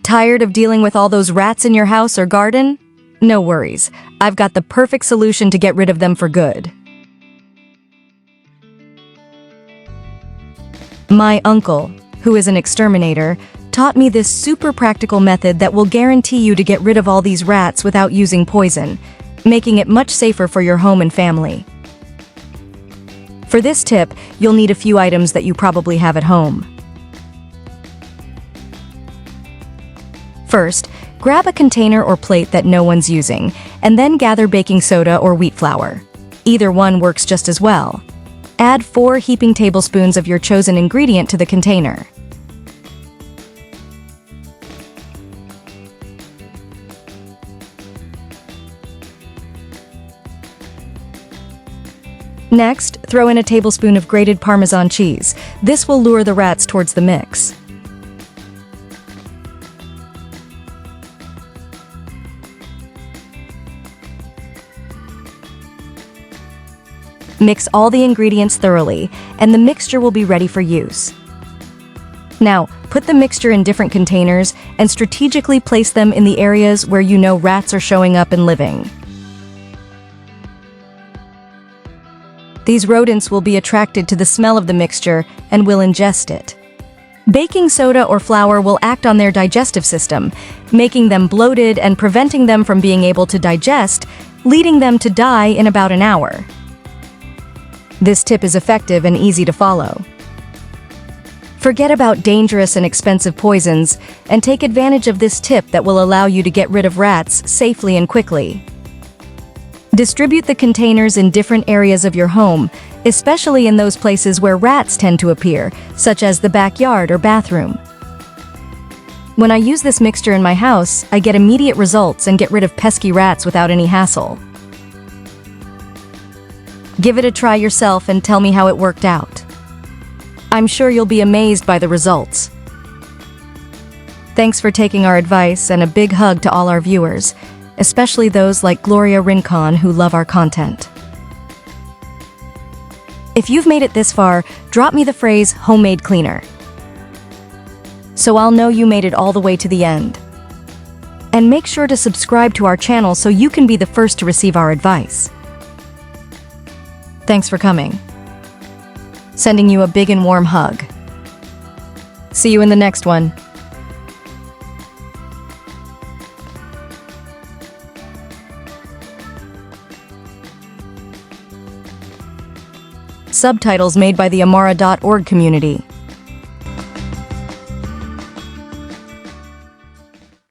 Tired of dealing with all those rats in your house or garden? No worries, I've got the perfect solution to get rid of them for good. My uncle, who is an exterminator, taught me this super practical method that will guarantee you to get rid of all these rats without using poison, making it much safer for your home and family. For this tip, you'll need a few items that you probably have at home. First, grab a container or plate that no one's using, and then gather baking soda or wheat flour. Either one works just as well. Add 4 heaping tablespoons of your chosen ingredient to the container. Next, throw in a tablespoon of grated Parmesan cheese. This will lure the rats towards the mix. Mix all the ingredients thoroughly, and the mixture will be ready for use. Now, put the mixture in different containers and strategically place them in the areas where you know rats are showing up and living. These rodents will be attracted to the smell of the mixture and will ingest it. Baking soda or flour will act on their digestive system, making them bloated and preventing them from being able to digest, leading them to die in about an hour. This tip is effective and easy to follow. Forget about dangerous and expensive poisons and take advantage of this tip that will allow you to get rid of rats safely and quickly. Distribute the containers in different areas of your home, especially in those places where rats tend to appear, such as the backyard or bathroom. When I use this mixture in my house, I get immediate results and get rid of pesky rats without any hassle. Give it a try yourself and tell me how it worked out. I'm sure you'll be amazed by the results. Thanks for taking our advice, and a big hug to all our viewers, especially those like Gloria Rincon who love our content. If you've made it this far, drop me the phrase homemade cleaner, so I'll know you made it all the way to the end. And make sure to subscribe to our channel so you can be the first to receive our advice. Thanks for coming. Sending you a big and warm hug. See you in the next one. Subtitles made by the Amara.org community.